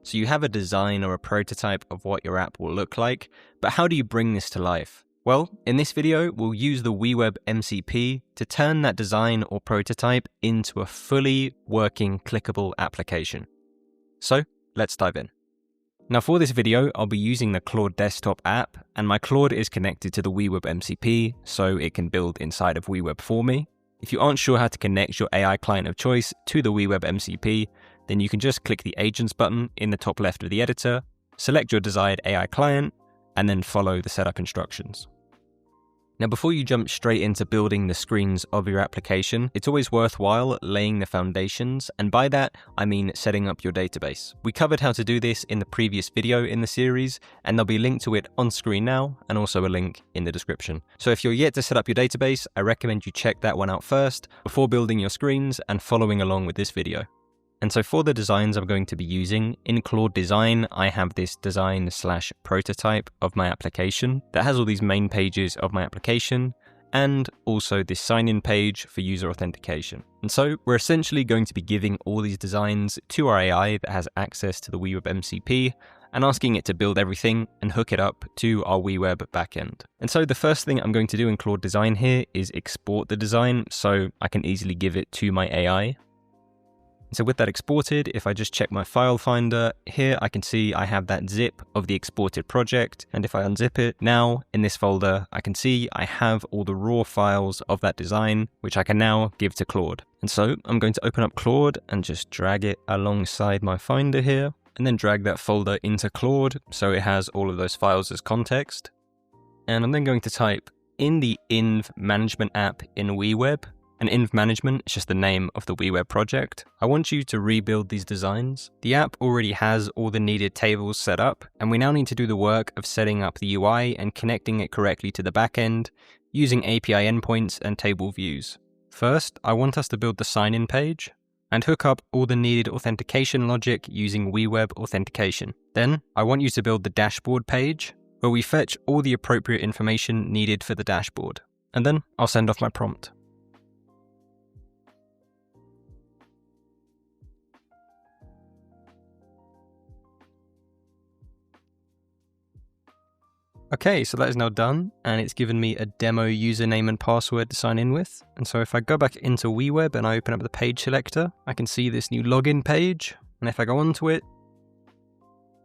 So you have a design or a prototype of what your app will look like, but how do you bring this to life? Well, in this video, we'll use the WeWeb MCP to turn that design or prototype into a fully working clickable application. So let's dive in. Now for this video, I'll be using the Claude desktop app, and my Claude is connected to the WeWeb MCP, so it can build inside of WeWeb for me. If you aren't sure how to connect your AI client of choice to the WeWeb MCP, then you can just click the Agents button in the top left of the editor, select your desired AI client, and then follow the setup instructions. Now before you jump straight into building the screens of your application, it's always worthwhile laying the foundations, and by that I mean setting up your database. We covered how to do this in the previous video in the series, and there'll be a link to it on screen now, and also a link in the description. So if you're yet to set up your database, I recommend you check that one out first, before building your screens and following along with this video. And so for the designs I'm going to be using, in Claude Design, I have this design/prototype of my application that has all these main pages of my application, and also this sign-in page for user authentication. And so we're essentially going to be giving all these designs to our AI that has access to the WeWeb MCP, and asking it to build everything and hook it up to our WeWeb backend. And so the first thing I'm going to do in Claude Design here is export the design so I can easily give it to my AI. So with that exported, if I just check my file finder, here I can see I have that zip of the exported project. And if I unzip it now in this folder, I can see I have all the raw files of that design, which I can now give to Claude. And so I'm going to open up Claude and just drag it alongside my finder here, and then drag that folder into Claude so it has all of those files as context. And I'm then going to type in the env management app in WeWeb. And env management is just the name of the WeWeb project. I want you to rebuild these designs. The app already has all the needed tables set up, and we now need to do the work of setting up the UI and connecting it correctly to the backend using API endpoints and table views. First, I want us to build the sign-in page and hook up all the needed authentication logic using WeWeb Authentication. Then, I want you to build the dashboard page where we fetch all the appropriate information needed for the dashboard. And then I'll send off my prompt. Okay, so that is now done, and it's given me a demo username and password to sign in with. And so if I go back into WeWeb and I open up the page selector, I can see this new login page. And if I go onto it,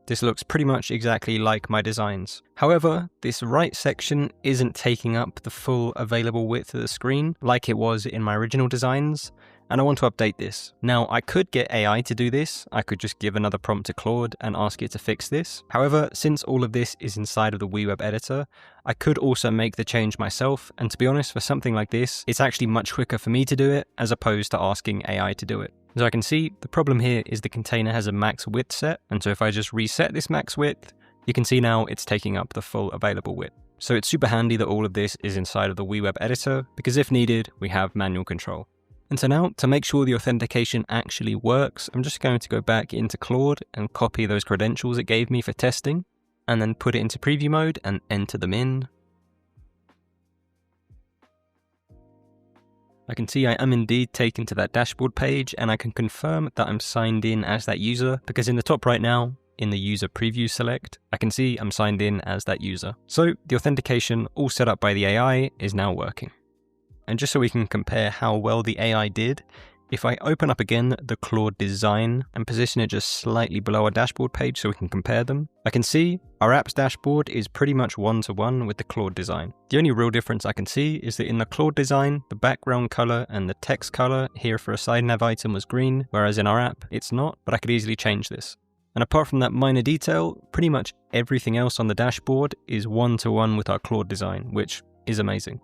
this looks pretty much exactly like my designs. However, this right section isn't taking up the full available width of the screen like it was in my original designs, and I want to update this. Now, I could get AI to do this. I could just give another prompt to Claude and ask it to fix this. However, since all of this is inside of the WeWeb editor, I could also make the change myself, and to be honest, for something like this, it's actually much quicker for me to do it as opposed to asking AI to do it. As I can see, the problem here is the container has a max width set, and so if I just reset this max width, you can see now it's taking up the full available width. So it's super handy that all of this is inside of the WeWeb editor, because if needed, we have manual control. And so now, to make sure the authentication actually works, I'm just going to go back into Claude and copy those credentials it gave me for testing, and then put it into preview mode and enter them in. I can see I am indeed taken to that dashboard page, and I can confirm that I'm signed in as that user, because in the top right now, in the user preview select, I can see I'm signed in as that user. So the authentication all set up by the AI is now working. And just so we can compare how well the AI did, if I open up again the Claude design and position it just slightly below our dashboard page so we can compare them, I can see our app's dashboard is pretty much one-to-one with the Claude design. The only real difference I can see is that in the Claude design, the background color and the text color here for a side nav item was green, whereas in our app, it's not, but I could easily change this. And apart from that minor detail, pretty much everything else on the dashboard is one-to-one with our Claude design, which is amazing.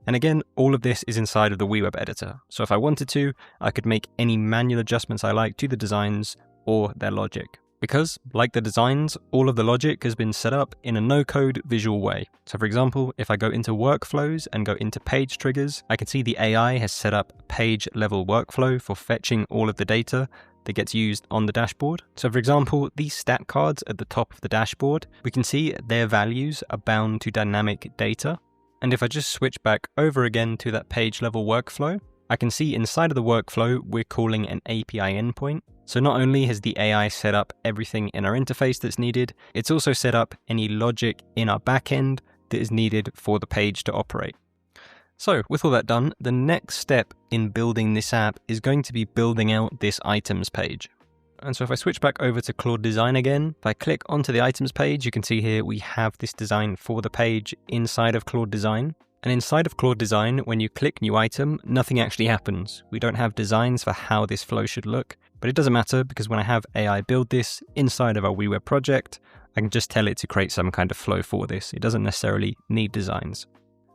And again, all of this is inside of the WeWeb editor. So if I wanted to, I could make any manual adjustments I like to the designs or their logic. Because, like the designs, all of the logic has been set up in a no-code visual way. So for example, if I go into workflows and go into page triggers, I can see the AI has set up a page level workflow for fetching all of the data that gets used on the dashboard. So for example, these stat cards at the top of the dashboard, we can see their values are bound to dynamic data. And if I just switch back over again to that page level workflow, I can see inside of the workflow, we're calling an API endpoint. So not only has the AI set up everything in our interface that's needed, it's also set up any logic in our backend that is needed for the page to operate. So with all that done, the next step in building this app is going to be building out this items page. And so if I switch back over to Claude Design again, if I click onto the items page, you can see here we have this design for the page inside of Claude Design. And inside of Claude Design, when you click new item, nothing actually happens. We don't have designs for how this flow should look, but it doesn't matter because when I have AI build this inside of our WeWeb project, I can just tell it to create some kind of flow for this. It doesn't necessarily need designs.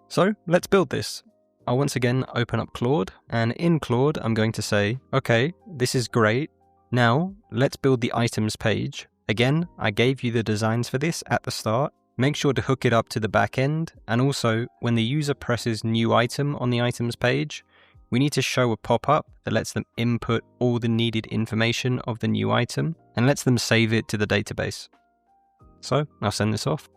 So let's build this. I'll once again open up Claude, and in Claude, I'm going to say, okay, this is great. Now let's build the items page. Again, I gave you the designs for this at the start. Make sure to hook it up to the backend, and also when the user presses new item on the items page, we need to show a pop-up that lets them input all the needed information of the new item and lets them save it to the database. So I'll send this off.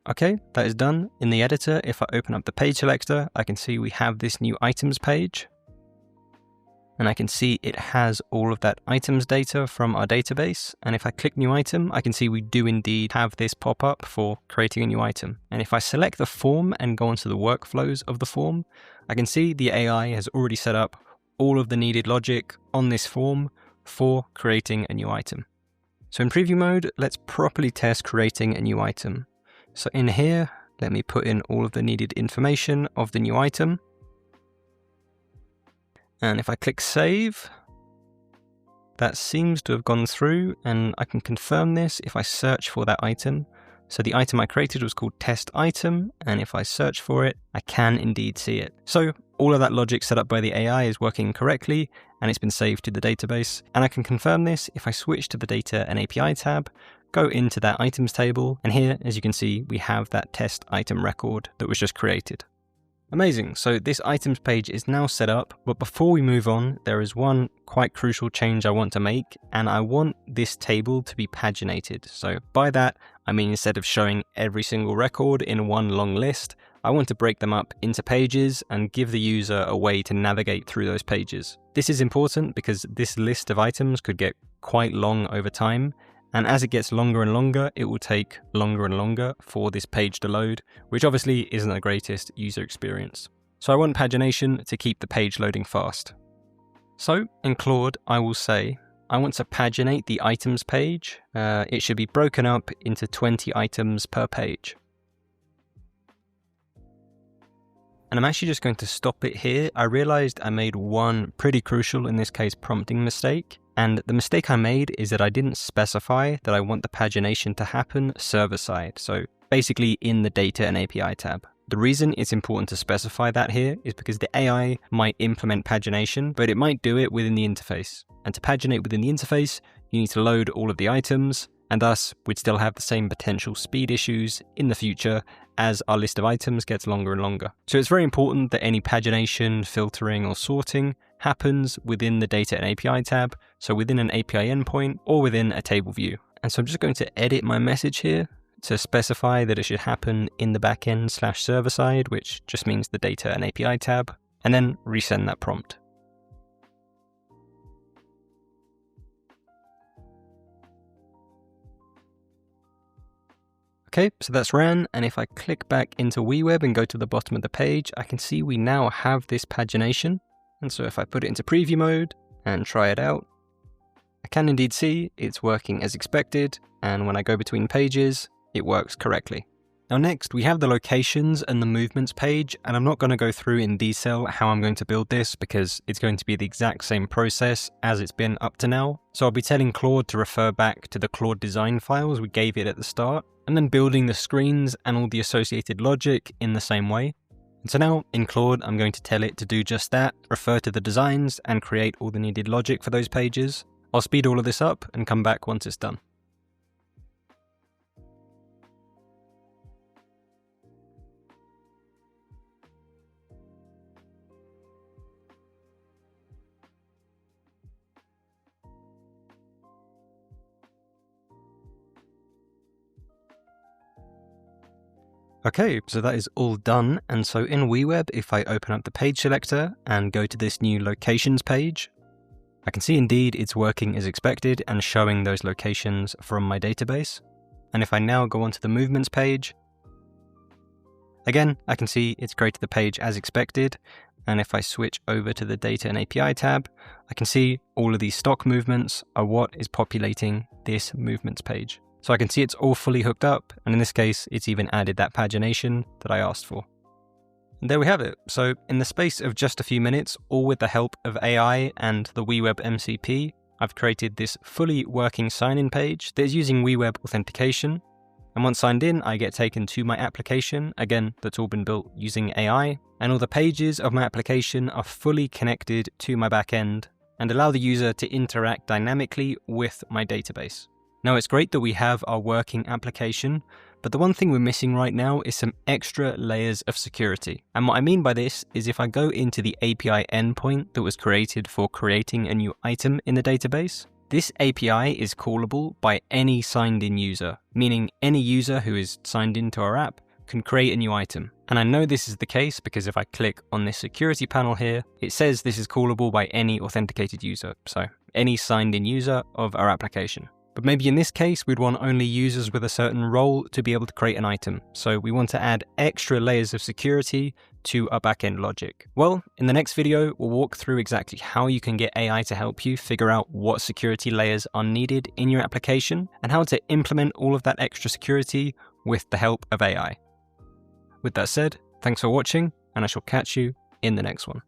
Okay, that is done. In the editor, if I open up the page selector, I can see we have this new items page. And I can see it has all of that items data from our database. And if I click new item, I can see we do indeed have this pop-up for creating a new item. And if I select the form and go onto the workflows of the form, I can see the AI has already set up all of the needed logic on this form for creating a new item. So in preview mode, let's properly test creating a new item. So in here, let me put in all of the needed information of the new item. And if I click save, that seems to have gone through, and I can confirm this if I search for that item. So the item I created was called test item, and if I search for it, I can indeed see it. So all of that logic set up by the AI is working correctly, and it's been saved to the database. And I can confirm this if I switch to the data and API tab, go into that items table, and here, as you can see, we have that test item record that was just created. Amazing, so this items page is now set up, but before we move on, there is one quite crucial change I want to make, and I want this table to be paginated. So by that, I mean instead of showing every single record in one long list, I want to break them up into pages and give the user a way to navigate through those pages. This is important because this list of items could get quite long over time, and as it gets longer and longer, it will take longer and longer for this page to load, which obviously isn't the greatest user experience. So I want pagination to keep the page loading fast. So in Claude, I will say, I want to paginate the items page. It should be broken up into 20 items per page. And I'm actually just going to stop it here. I realized I made one pretty crucial, in this case, prompting mistake. And the mistake I made is that I didn't specify that I want the pagination to happen server-side, so basically in the Data and API tab. The reason it's important to specify that here is because the AI might implement pagination, but it might do it within the interface. And to paginate within the interface, you need to load all of the items, and thus we'd still have the same potential speed issues in the future as our list of items gets longer and longer. So it's very important that any pagination, filtering, or sorting happens within the Data and API tab, so within an API endpoint or within a table view. And so I'm just going to edit my message here to specify that it should happen in the backend/server side, which just means the Data and API tab, and then resend that prompt. Okay, so that's ran, and if I click back into WeWeb and go to the bottom of the page, I can see we now have this pagination. And so if I put it into preview mode and try it out, I can indeed see it's working as expected, and when I go between pages, it works correctly. Now next, we have the locations and the movements page, and I'm not going to go through in detail how I'm going to build this because it's going to be the exact same process as it's been up to now. So I'll be telling Claude to refer back to the Claude design files we gave it at the start, and then building the screens and all the associated logic in the same way. And so now in Claude, I'm going to tell it to do just that, refer to the designs and create all the needed logic for those pages. I'll speed all of this up and come back once it's done. Okay, so that is all done. And so in WeWeb, if I open up the page selector and go to this new locations page, I can see indeed it's working as expected and showing those locations from my database. And if I now go onto the movements page, again, I can see it's created the page as expected. And if I switch over to the data and API tab, I can see all of these stock movements are what is populating this movements page. So I can see it's all fully hooked up. And in this case, it's even added that pagination that I asked for. And there we have it. So in the space of just a few minutes, all with the help of AI and the WeWeb MCP, I've created this fully working sign-in page that is using WeWeb Authentication. And once signed in, I get taken to my application, again, that's all been built using AI. And all the pages of my application are fully connected to my backend and allow the user to interact dynamically with my database. Now, it's great that we have our working application, but the one thing we're missing right now is some extra layers of security. And what I mean by this is if I go into the API endpoint that was created for creating a new item in the database, this API is callable by any signed in user, meaning any user who is signed into our app can create a new item. And I know this is the case because if I click on this security panel here, it says this is callable by any authenticated user, so any signed in user of our application. But maybe in this case, we'd want only users with a certain role to be able to create an item. So we want to add extra layers of security to our backend logic. Well, in the next video, we'll walk through exactly how you can get AI to help you figure out what security layers are needed in your application and how to implement all of that extra security with the help of AI. With that said, thanks for watching, and I shall catch you in the next one.